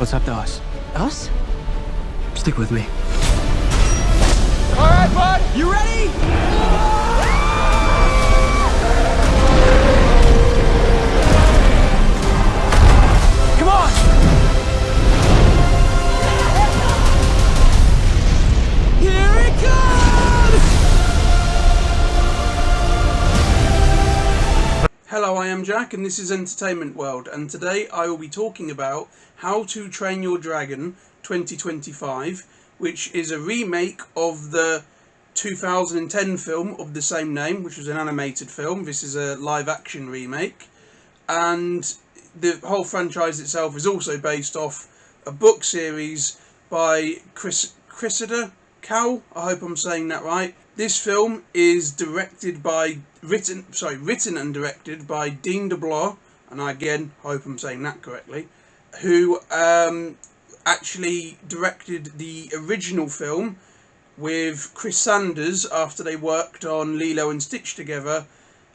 What's up to us? Us? Stick with me. All right, bud, you ready? Come on! Here it comes! Hello, I am Jack and this is Entertainment World, and today I will be talking about How to Train Your Dragon 2025, which is a remake of the 2010 film of the same name, which was an animated film. This is a live action remake, and the whole franchise itself is also based off a book series by Cressida Cowell. I hope I'm saying that right. This film is written and directed by Dean DeBlois, and I again hope I'm saying that correctly, who actually directed the original film with Chris Sanders after they worked on Lilo and Stitch together,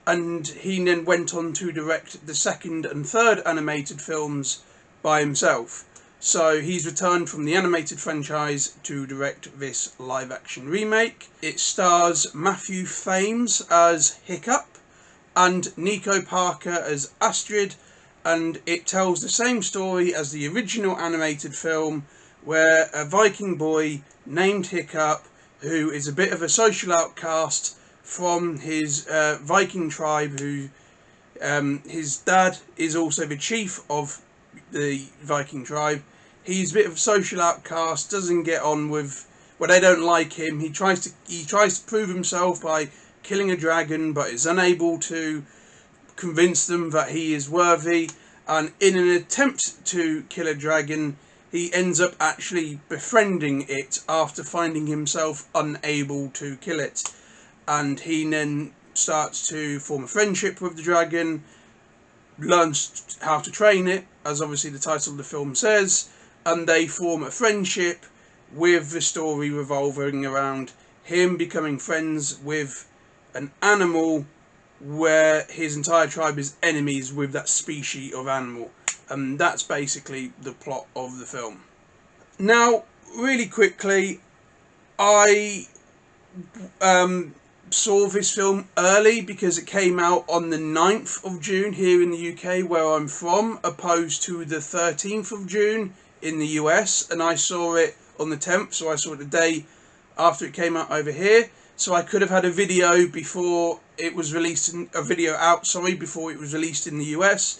and he then went on to direct the second and third animated films by himself. So he's returned from the animated franchise to direct this live action remake. It stars Matthew Thames as Hiccup and Nico Parker as Astrid, and it tells the same story as the original animated film, where a Viking boy named Hiccup, who is a bit of a social outcast from his Viking tribe, who his dad is also the chief of the Viking tribe. He's a bit of a social outcast, doesn't get on with, well, they don't like him. He tries to prove himself by killing a dragon, but is unable to convince them that he is worthy, and in an attempt to kill a dragon, he ends up actually befriending it after finding himself unable to kill it, and he then starts to form a friendship with the dragon, learns how to train it, as obviously the title of the film says, and they form a friendship, with the story revolving around him becoming friends with an animal where his entire tribe is enemies with that species of animal. And that's basically the plot of the film. Now, really quickly, I saw this film early because it came out on the 9th of June here in the UK, where I'm from, opposed to the 13th of June in the US, and I saw it on the 10th, so I saw it the day after it came out over here. So I could have had a video before it was released, before it was released in the US,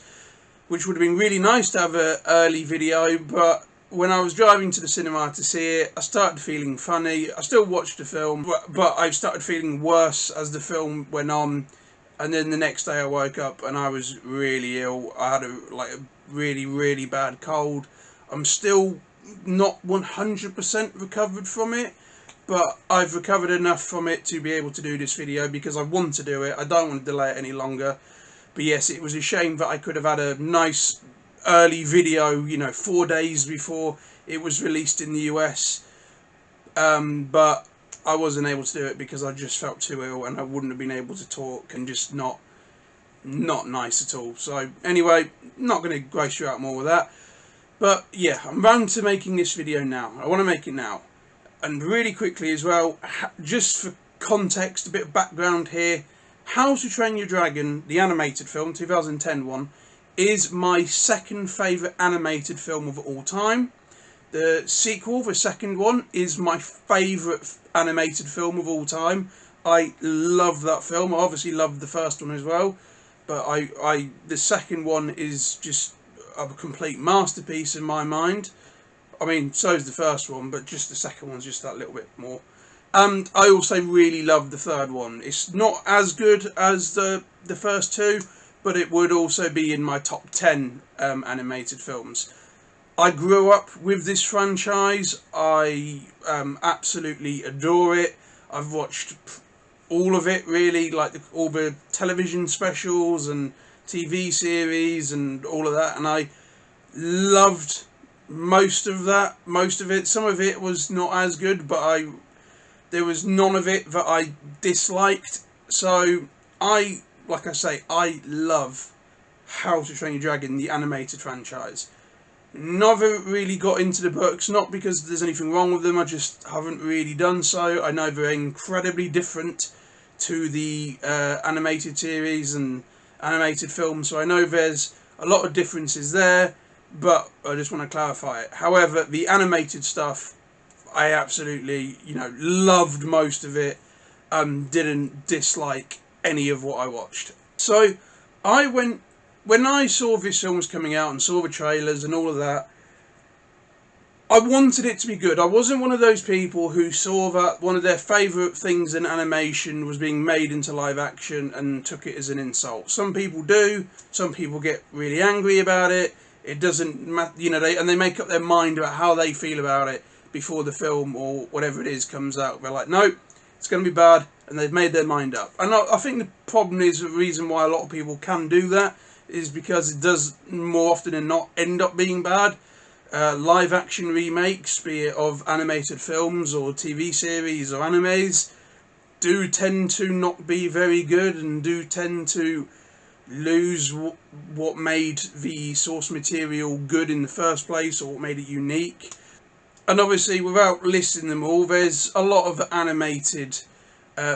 which would have been really nice to have an early video, but when I was driving to the cinema to see it, I started feeling funny. I still watched the film, but I started feeling worse as the film went on, and then the next day I woke up and I was really ill. I had a really, really bad cold. I'm still not 100% recovered from it, but I've recovered enough from it to be able to do this video because I want to do it. I don't want to delay it any longer. But yes, it was a shame that I could have had a nice early video, 4 days before it was released in the US. But I wasn't able to do it because I just felt too ill and I wouldn't have been able to talk, and just not nice at all. So anyway, not going to grace you out more with that. But yeah, I'm round to making this video now. I want to make it now. And really quickly as well, just for context, a bit of background here, How to Train Your Dragon, the animated film, 2010 one, is my second favourite animated film of all time. The sequel, the second one, is my favourite animated film of all time. I love that film. I obviously loved the first one as well, but the second one is just a complete masterpiece in my mind. I mean, so is the first one, but just the second one's just that little bit more. And I also really love the third one. It's not as good as the first two, but it would also be in my top 10 animated films. I grew up with this franchise. I absolutely adore it. I've watched all of it, really, like all the television specials and TV series and all of that, and I loved most of it. Some of it was not as good, but there was none of it that I disliked. So like I say, I love How to Train Your Dragon, the animated franchise. Never really got into the books, not because there's anything wrong with them, I just haven't really done so. I know they're incredibly different to the animated series and animated films, so I know there's a lot of differences there, but I just want to clarify it. However, the animated stuff, I absolutely, loved most of it, didn't dislike any of what I watched. So when I saw this film was coming out and saw the trailers and all of that, I wanted it to be good. I wasn't one of those people who saw that one of their favourite things in animation was being made into live action and took it as an insult. Some people do. Some people get really angry about it. It doesn't matter, and they make up their mind about how they feel about it before the film or whatever it is comes out. They're like, no, it's going to be bad, and they've made their mind up. And I think the problem is, the reason why a lot of people can do that is because it does more often than not end up being bad. Live action remakes, be it of animated films or TV series or animes, do tend to not be very good and do tend to lose what made the source material good in the first place, or what made it unique. And obviously, without listing them all, there's a lot of animated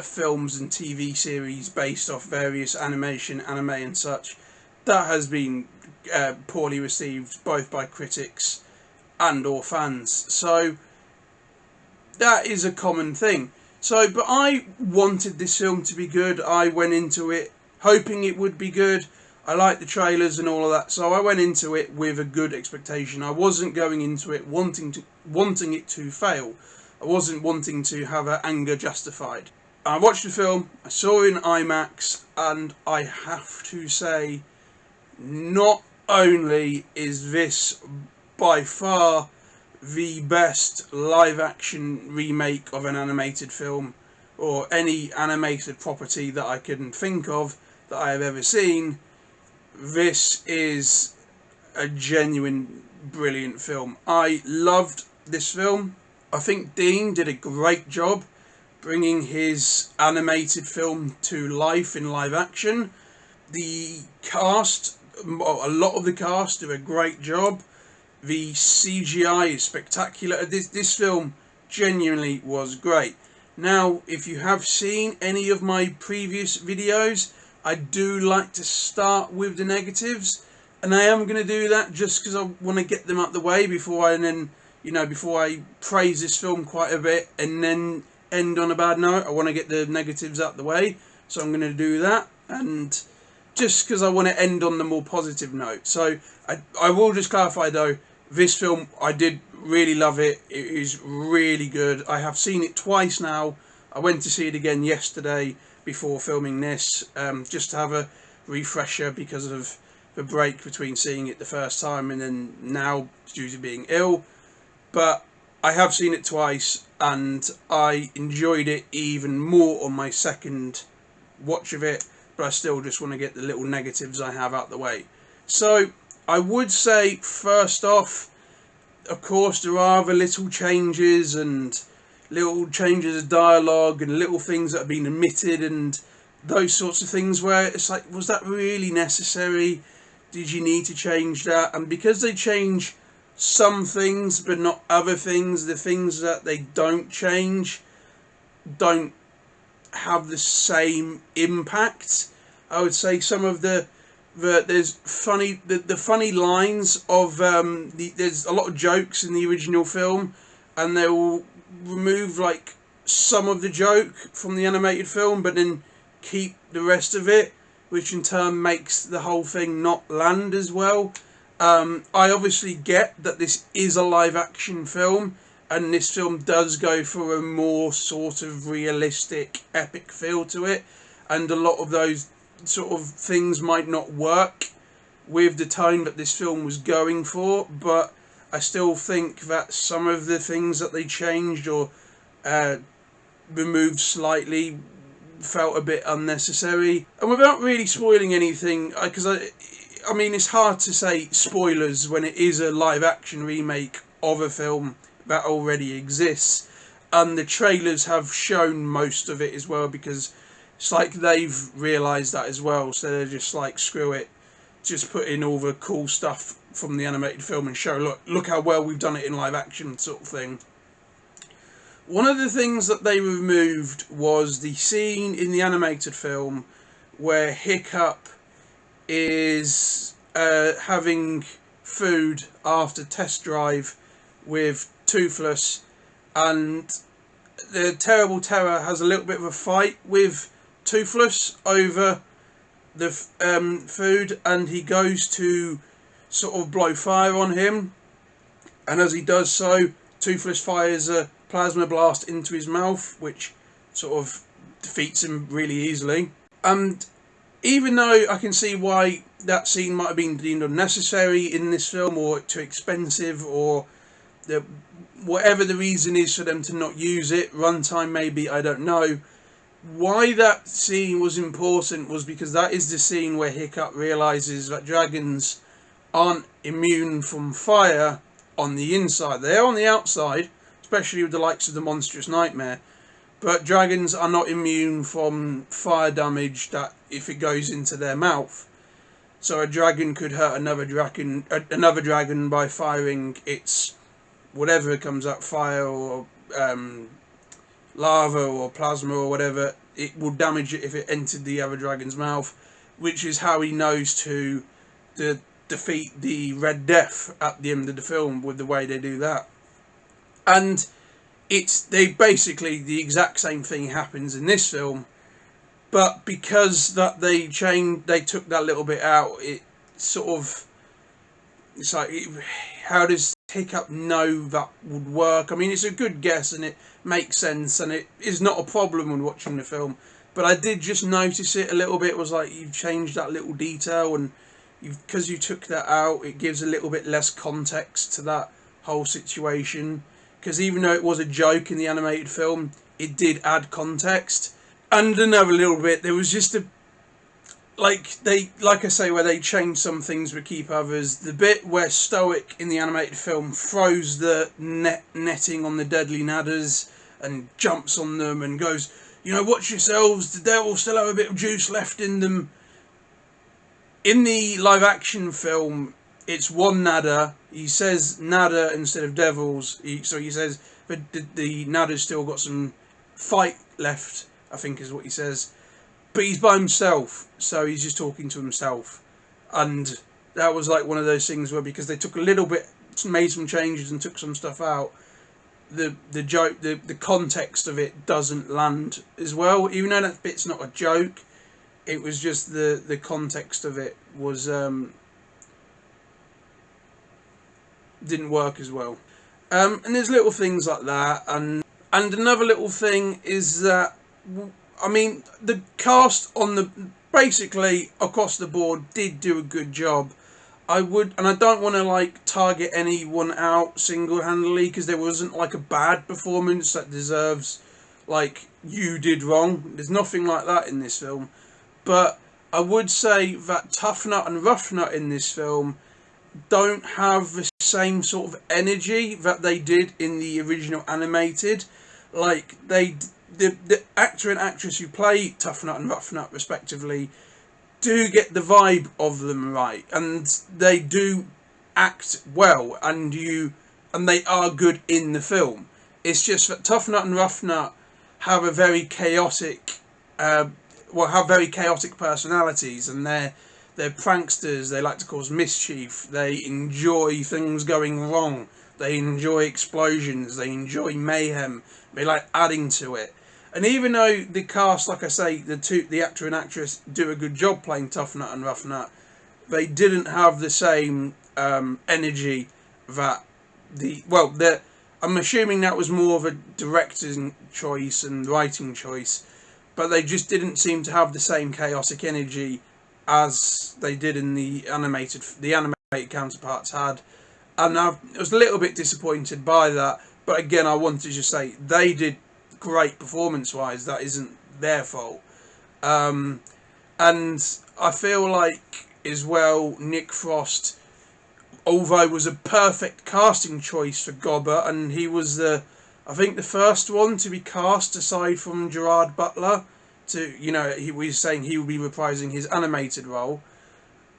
films and TV series based off various anime and such, that has been poorly received both by critics and or fans. So that is a common thing. But I wanted this film to be good. I went into it hoping it would be good. I liked the trailers and all of that, so I went into it with a good expectation. I wasn't going into it wanting it to fail. I wasn't wanting to have our anger justified. I watched the film, I saw it in IMAX, and I have to say, not only is this by far the best live action remake of an animated film or any animated property that I can think of that I have ever seen, this is a genuine brilliant film. I loved this film. I think Dean did a great job bringing his animated film to life in live action. The cast, a lot of the cast do a great job. The CGI is spectacular. This film genuinely was great. Now, if you have seen any of my previous videos, I do like to start with the negatives, and I am going to do that just because I want to get them out the way before I praise this film quite a bit and then end on a bad note. I want to get the negatives out the way, so I'm going to do that, and just because I want to end on the more positive note. So I will just clarify though, this film, I did really love it. It is really good. I have seen it twice now. I went to see it again yesterday before filming this, just to have a refresher because of the break between seeing it the first time and then now due to being ill. But I have seen it twice and I enjoyed it even more on my second watch of it, but I still just want to get the little negatives I have out the way. So I would say, first off, of course there are the little changes and little changes of dialogue and little things that have been omitted and those sorts of things where it's like, was that really necessary? Did you need to change that? And because they change some things but not other things, the things that they don't change don't have the same impact. I would say some of the funny lines of there's a lot of jokes in the original film, and they will remove like some of the joke from the animated film but then keep the rest of it, which in turn makes the whole thing not land as well. I obviously get that this is a live action film, and this film does go for a more sort of realistic, epic feel to it, and a lot of those sort of things might not work with the tone that this film was going for, but I still think that some of the things that they changed or removed slightly felt a bit unnecessary. And without really spoiling anything, because I mean, it's hard to say spoilers when it is a live action remake of a film that already exists, and the trailers have shown most of it as well, because it's like they've realised that as well, so they're just like, screw it, just put in all the cool stuff from the animated film and show, look how well we've done it in live action, sort of thing. One of the things that they removed was the scene in the animated film where Hiccup is having food after test drive with Toothless, and the Terrible Terror has a little bit of a fight with Toothless over the food, and he goes to sort of blow fire on him, and as he does so, Toothless fires a plasma blast into his mouth, which sort of defeats him really easily. And even though I can see why that scene might have been deemed unnecessary in this film, or too expensive, or whatever the reason is for them to not use it, runtime maybe, I don't know. Why that scene was important was because that is the scene where Hiccup realises that dragons aren't immune from fire on the inside. They're on the outside, especially with the likes of the Monstrous Nightmare, but dragons are not immune from fire damage that if it goes into their mouth. So a dragon could hurt another dragon by firing its whatever comes up, fire or lava or plasma or whatever. It will damage it if it entered the other dragon's mouth, which is how he knows to defeat the Red Death at the end of the film with the way they do that. And the exact same thing happens in this film, but because that they took that little bit out, it's like, how does Hiccup know that would work? I mean, it's a good guess and it makes sense and it is not a problem when watching the film, but I did just notice it a little bit. It was like, you've changed that little detail, and because you took that out, it gives a little bit less context to that whole situation. Because even though it was a joke in the animated film, it did add context. And another little bit, there was just like I say, where they changed some things but keep others. The bit where Stoic in the animated film throws the netting on the deadly nadders and jumps on them and goes, watch yourselves, the devil still have a bit of juice left in them. In the live action film, it's one nadder. He says nadder instead of devils. So he says the nadder's still got some fight left, I think is what he says. But he's by himself, so he's just talking to himself. And that was like one of those things where, because they took a little bit, made some changes and took some stuff out, the joke, the context of it doesn't land as well. Even though that bit's not a joke, it was just the context of it was didn't work as well. And there's little things like that, and another little thing is that, I mean, the cast basically across the board did do a good job. I don't want to target anyone out single-handedly, because there wasn't a bad performance that deserves you did wrong. There's nothing like that in this film. But I would say that Tough Nut and Rough Nut in this film don't have the same sort of energy that they did in the original animated. The actor and actress who play Tough Nut and Rough Nut respectively do get the vibe of them right, and they do act well, and they are good in the film. It's just that Tough Nut and Rough Nut have a very chaotic have very chaotic personalities, and they're pranksters. They like to cause mischief. They enjoy things going wrong. They enjoy explosions. They enjoy mayhem. They like adding to it. And even though the cast, like I say, the actor and actress do a good job playing Tough Nut and Rough Nut, they didn't have the same energy that I'm assuming that was more of a director's choice and writing choice, but they just didn't seem to have the same chaotic energy as they did in the animated counterparts had. And I was a little bit disappointed by that, but again, I wanted to just say they did great performance-wise. That isn't their fault. And I feel like, as well, Nick Frost, although was a perfect casting choice for Gobber, and he was the first one to be cast aside from Gerard Butler. He was saying he would be reprising his animated role.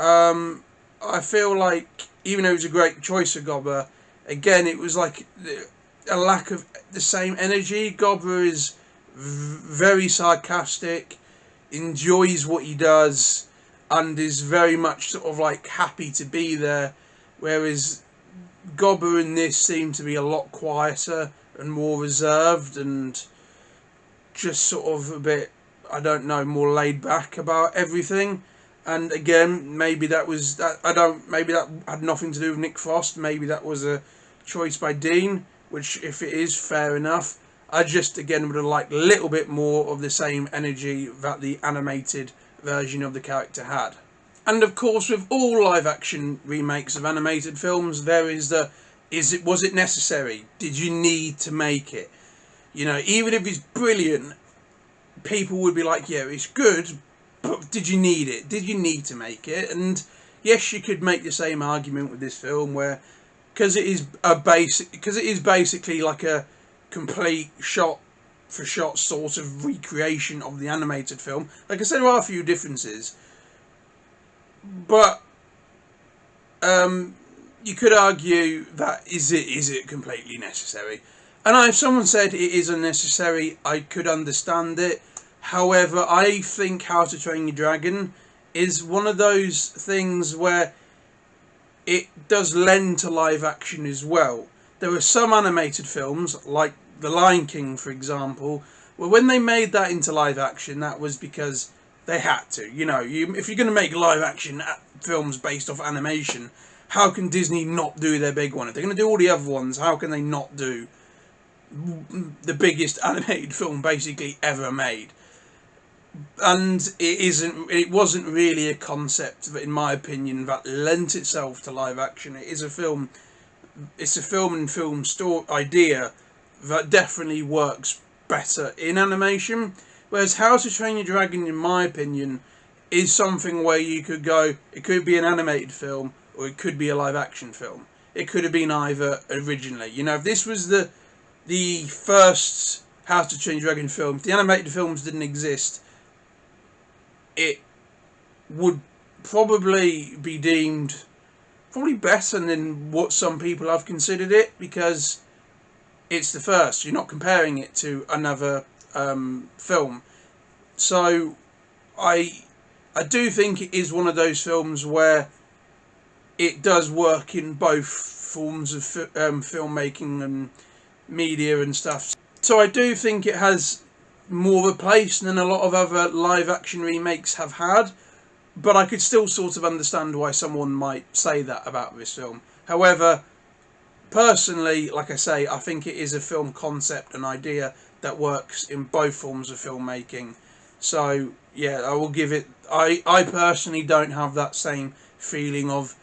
I feel like even though it was a great choice of Gobber, again, it was like a lack of the same energy. Gobber is very sarcastic, enjoys what he does, and is very much sort of like happy to be there, whereas Gobber in this seemed to be a lot quieter and more reserved and just sort of a bit, I don't know, more laid back about everything. And again, maybe that was that. Maybe that had nothing to do with Nick Frost. Maybe that was a choice by Dean, which, if it is, fair enough. I just, again, would have liked a little bit more of the same energy that the animated version of the character had. And of course, with all live-action remakes of animated films, there is was it necessary? Did you need to make it? You know, even if it's brilliant, people would be like, yeah, it's good, but did you need it? Did you need to make it? And yes, you could make the same argument with this film, where because it is basically like a complete shot for shot sort of recreation of the animated film. Like I said, there are a few differences, but you could argue that is it completely necessary? And if someone said it is unnecessary, I could understand it. However, I think How to Train Your Dragon is one of those things where it does lend to live action as well. There are some animated films, like The Lion King, for example, where when they made that into live action, that was because they had to. You know, if you're going to make live action films based off animation, how can Disney not do their big one? If they're going to do all the other ones, how can they not do the biggest animated film basically ever made? And it wasn't really a concept that, in my opinion, that lent itself to live action. It's a film and film story idea that definitely works better in animation. Whereas How to Train Your Dragon, in my opinion, is something where you could go, it could be an animated film or it could be a live action film. It could have been either originally. You know, if this was the first How to Train Your Dragon film, if the animated films didn't exist, it would probably be deemed better than what some people have considered it, because it's the first. You're not comparing it to another film. So I do think it is one of those films where it does work in both forms of filmmaking and media and stuff. So I do think it has more of a place than a lot of other live action remakes have had, but I could still sort of understand why someone might say that about this film. However, personally, like I say, I think it is a film concept and idea that works in both forms of filmmaking. So yeah, I will give it. I personally don't have that same feeling of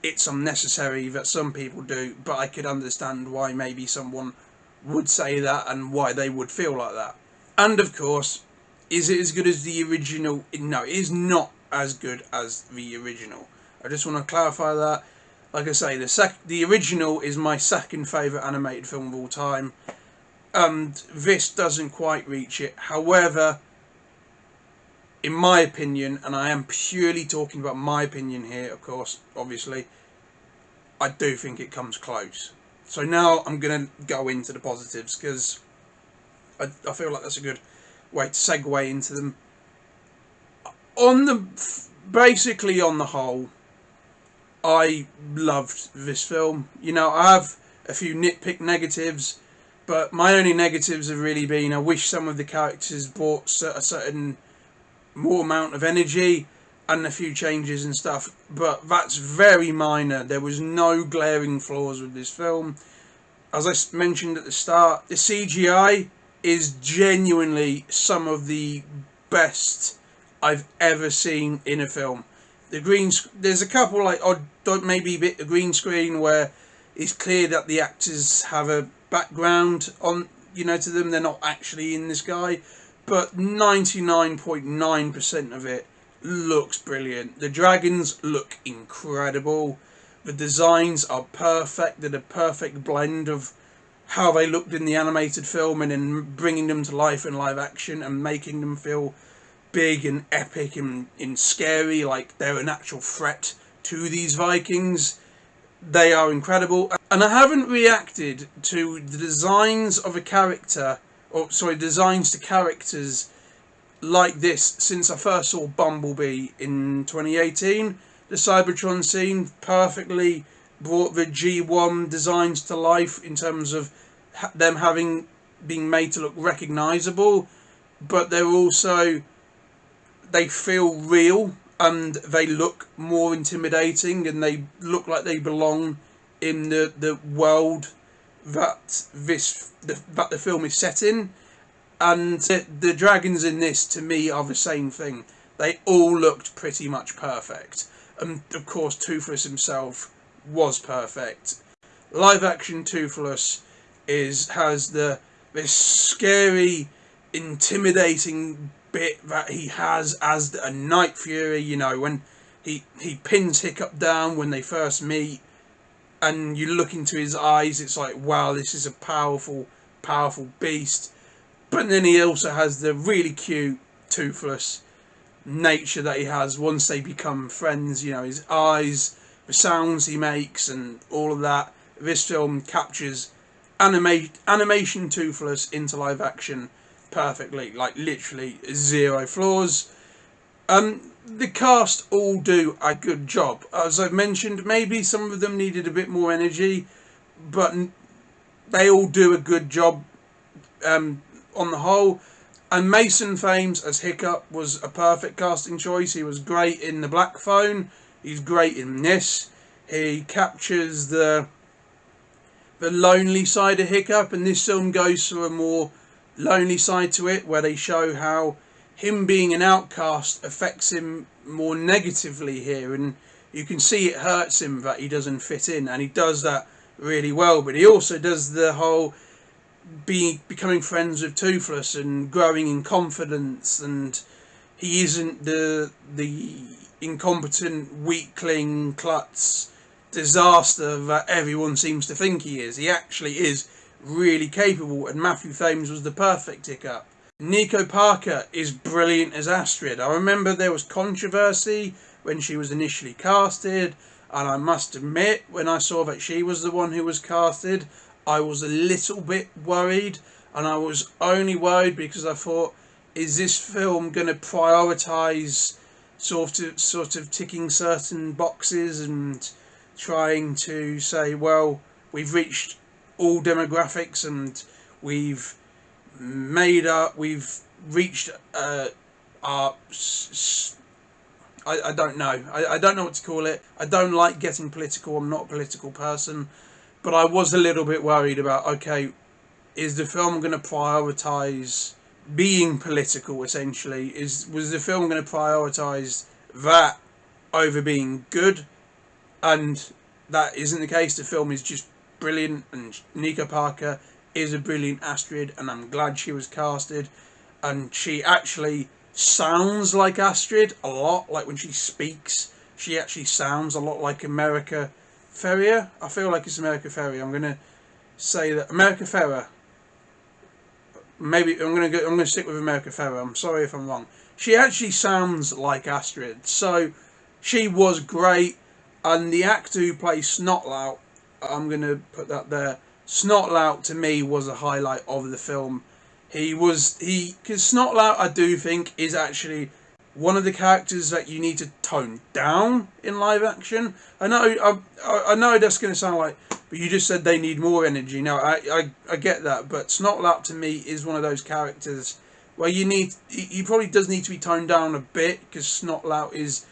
it's unnecessary that some people do, but I could understand why maybe someone would say that and why they would feel like that. And of course, is it as good as the original? No, it is not as good as the original. I just want to clarify that. Like I say, the original is my second favourite animated film of all time, and this doesn't quite reach it. However, in my opinion, and I am purely talking about my opinion here, of course, obviously, I do think it comes close. So now I'm going to go into the positives, because I feel like that's a good way to segue into them. Basically on the whole, I loved this film. You know, I have a few nitpick negatives, but my only negatives have really been I wish some of the characters brought a certain more amount of energy and a few changes and stuff, but that's very minor. There was no glaring flaws with this film. As I mentioned at the start, the CGI is genuinely some of the best I've ever seen in a film. There's a couple like maybe a bit of green screen where it's clear that the actors have a background on, to them. They're not actually in the sky, but 99.9% of it looks brilliant. The dragons look incredible. The designs are perfect. They're the perfect blend of how they looked in the animated film and then bringing them to life in live action and making them feel big and epic and scary, like they're an actual threat to these Vikings. They are incredible, and I haven't reacted to the designs of a character, or sorry, designs to characters like this since I first saw Bumblebee in 2018. The Cybertron scene perfectly brought the G1 designs to life in terms of them having been made to look recognisable, but they feel real and they look more intimidating and they look like they belong in the world that the film is set in. And the dragons in this, to me, are the same thing. They all looked pretty much perfect. And of course, Toothless himself was perfect. Live action Toothless has this scary, intimidating bit that he has as a Night Fury. You know, when he pins Hiccup down when they first meet, and you look into his eyes, it's like, wow, this is a powerful, powerful beast. But then he also has the really cute Toothless nature that he has once they become friends. You know, his eyes, the sounds he makes, and all of that. This film captures animation Toothless into live action perfectly, like literally zero flaws. The cast all do a good job. As I've mentioned, maybe some of them needed a bit more energy, but they all do a good job on the whole. And Mason Thames as Hiccup was a perfect casting choice. He was great in The Black Phone. He's great in this. He captures the lonely side of Hiccup, and this film goes for a more lonely side to it, where they show how him being an outcast affects him more negatively here, and you can see it hurts him that he doesn't fit in, and he does that really well. But he also does the whole becoming friends with Toothless and growing in confidence, and he isn't the incompetent weakling klutz disaster that everyone seems to think he is. He actually is really capable, and Matthew Thames was the perfect Hiccup. Nico Parker is brilliant as Astrid. I remember there was controversy when she was initially casted, and I must admit, when I saw that she was the one who was casted, I was a little bit worried, and I was only worried because I thought, is this film going to prioritise sort of ticking certain boxes and trying to say, well, we've reached all demographics and we've reached our I don't know. I don't know what to call it. I don't like getting political. I'm not a political person. But I was a little bit worried about, okay, is the film going to prioritise being political, essentially? Was the film going to prioritise that over being good? And that isn't the case. The film is just brilliant, and Nico Parker is a brilliant Astrid, and I'm glad she was casted. And she actually sounds like Astrid a lot. Like when she speaks, she actually sounds a lot like America Ferrier. I feel like it's America Ferrier. I'm gonna say that America Ferrier. Maybe I'm gonna stick with America Ferrier. I'm sorry if I'm wrong. She actually sounds like Astrid, so she was great. And the actor who plays Snotlout, I'm gonna put that there. Snotlout to me was a highlight of the film. Because Snotlout, I do think, is actually one of the characters that you need to tone down in live action. I know that's going to sound like, but you just said they need more energy. No, I get that, but Snotlout to me is one of those characters where he probably does need to be toned down a bit, because Snotlout is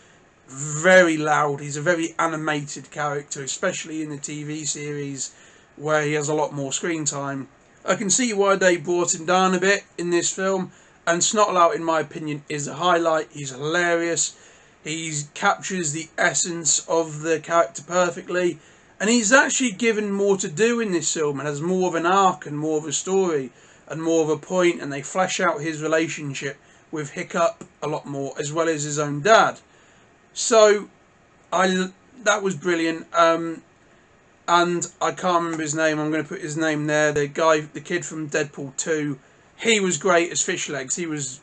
very loud. He's a very animated character, especially in the TV series where he has a lot more screen time. I can see why they brought him down a bit in this film, and Snotlout, in my opinion, is a highlight. He's hilarious. He captures the essence of the character perfectly, and he's actually given more to do in this film and has more of an arc and more of a story and more of a point, and they flesh out his relationship with Hiccup a lot more, as well as his own dad. So that was brilliant. And I can't remember his name. I'm going to put his name there. The kid from Deadpool 2, he was great as Fishlegs. He was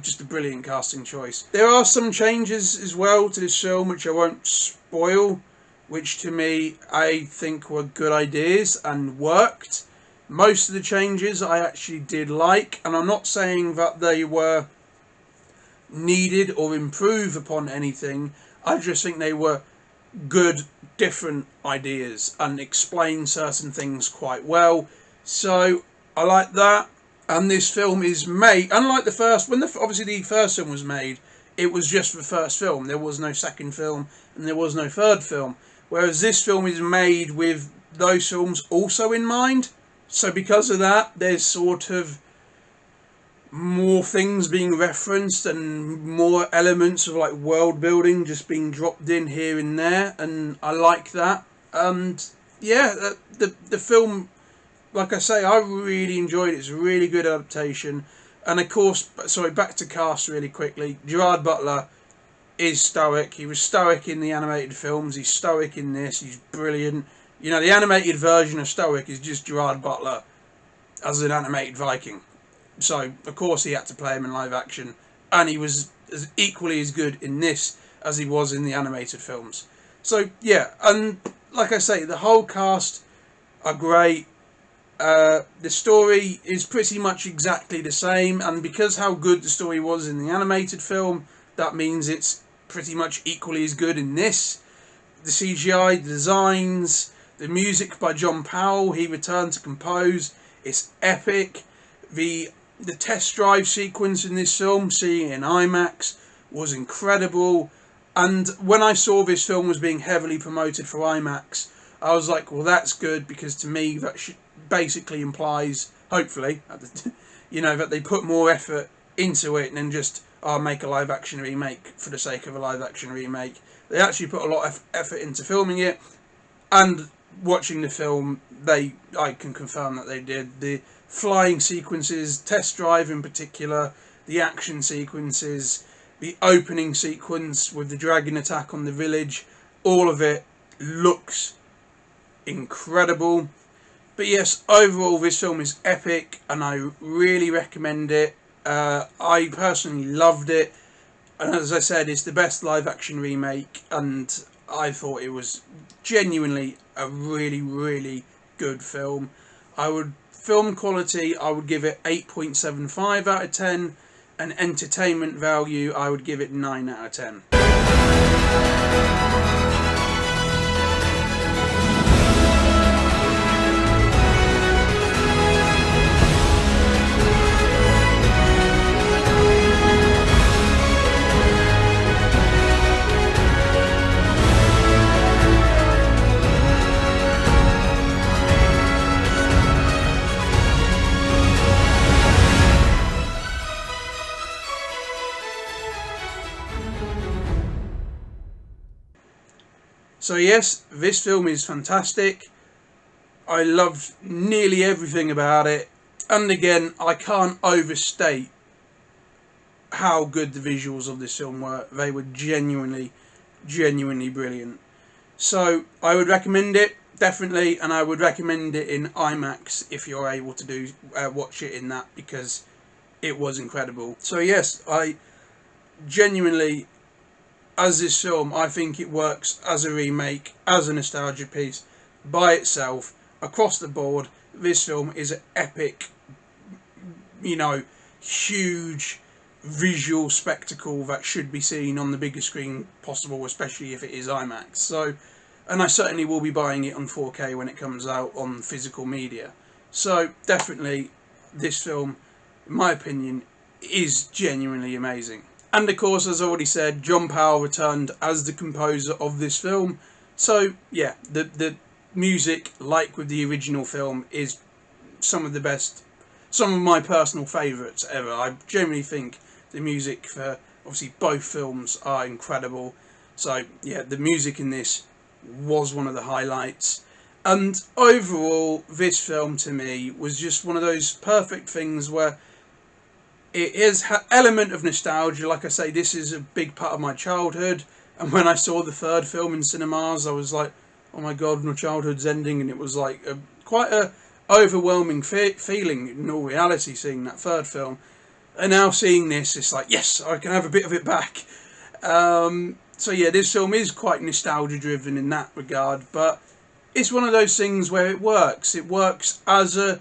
just a brilliant casting choice. There are some changes as well to this film, which I won't spoil. which to me I think were good ideas and worked. Most of the changes I actually did like, and I'm not saying that they were needed or improve upon anything. I just think they were good, different ideas and explain certain things quite well. So I like that. And this film is made, unlike the first, obviously the first film was made, it was just the first film. There was no second film and there was no third film. Whereas this film is made with those films also in mind. So because of that, there's sort of more things being referenced and more elements of like world building just being dropped in here and there, and I like that. And yeah, the film, like I say, I really enjoyed it. It's a really good adaptation. And of course, sorry, back to cast really quickly. Gerard Butler is stoic. He was stoic in the animated films. He's stoic in this. He's brilliant. You know, the animated version of stoic is just Gerard Butler as an animated Viking. So, of course, he had to play him in live action. And he was equally as good in this as he was in the animated films. So, yeah. And like I say, the whole cast are great. The story is pretty much exactly the same. And because how good the story was in the animated film, that means it's pretty much equally as good in this. The CGI, the designs, the music by John Powell, he returned to compose. It's epic. The test drive sequence in this film, seeing it in IMAX, was incredible. And when I saw this film was being heavily promoted for IMAX, I was like, well, that's good, because to me that basically implies, hopefully, you know, that they put more effort into it than just, make a live action remake for the sake of a live action remake. They actually put a lot of effort into filming it, and watching the film, I can confirm that they did. The flying sequences, test drive in particular, the action sequences, the opening sequence with the dragon attack on the village, all of it looks incredible. But yes, overall this film is epic and I really recommend it. I personally loved it, and as I said, it's the best live action remake, and I thought it was genuinely a really, really good film. Film quality, I would give it 8.75 out of 10, and entertainment value, I would give it 9 out of 10. So yes, this film is fantastic. I loved nearly everything about it. And again, I can't overstate how good the visuals of this film were. They were genuinely, genuinely brilliant. So I would recommend it, definitely, and I would recommend it in IMAX if you're able to watch it in that, because it was incredible. So yes, I genuinely, as this film, I think it works as a remake, as a nostalgia piece, by itself, across the board. This film is an epic, you know, huge visual spectacle that should be seen on the biggest screen possible, especially if it is IMAX. So, and I certainly will be buying it on 4K when it comes out on physical media. So definitely, this film, in my opinion, is genuinely amazing. And of course, as I already said, John Powell returned as the composer of this film. So yeah, the music, like with the original film, is some of the best, some of my personal favourites ever. I generally think the music for obviously both films are incredible. So yeah, the music in this was one of the highlights. And overall, this film to me was just one of those perfect things where it is an element of nostalgia. Like I say, this is a big part of my childhood. And when I saw the third film in cinemas, I was like, oh my God, my childhood's ending. And it was like quite a overwhelming feeling in all reality, seeing that third film. And now seeing this, it's like, yes, I can have a bit of it back. So yeah, this film is quite nostalgia driven in that regard, but it's one of those things where it works. It works as a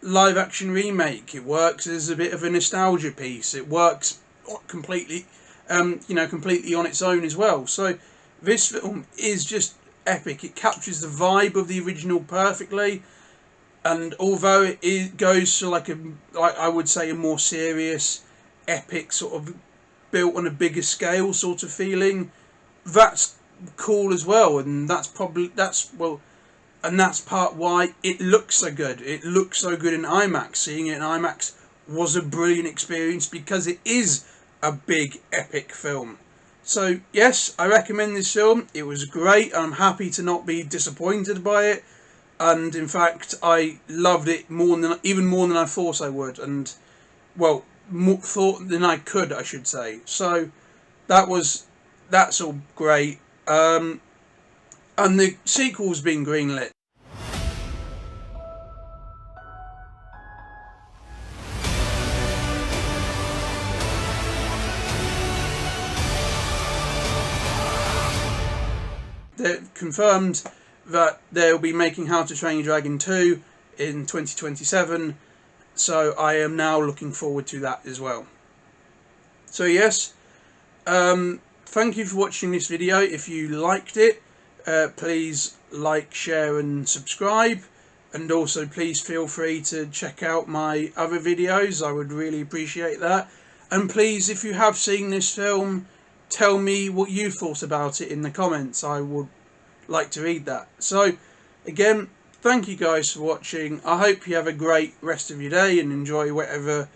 live action remake. It works as a bit of a nostalgia piece. It works completely, completely on its own as well. So this film is just epic. It captures the vibe of the original perfectly, and although it goes to like I would say a more serious, epic sort of built on a bigger scale sort of feeling, that's cool as well, and that's part why it looks so good. It looks so good in IMAX. Seeing it in IMAX was a brilliant experience because it is a big epic film. So yes, I recommend this film. It was great. I'm happy to not be disappointed by it, and in fact, I loved it even more than I thought I would, and well, more thought than I could, I should say. So that's all great. And the sequel's been greenlit. They've confirmed that they'll be making How to Train Your Dragon 2 in 2027, so I am now looking forward to that as well. So yes, thank you for watching this video. If you liked it, please like, share and subscribe, and also please feel free to check out my other videos. I would really appreciate that. And please, if you have seen this film, tell me what you thought about it in the comments. I would like to read that. So again, thank you guys for watching. I hope you have a great rest of your day and enjoy whatever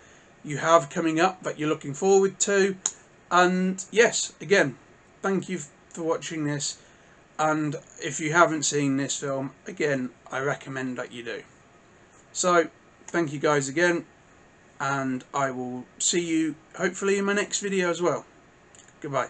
you have coming up that you're looking forward to. And yes, again, thank you for watching this, and if you haven't seen this film, again, I recommend that you do. So thank you guys again, and I will see you hopefully in my next video as well. Goodbye.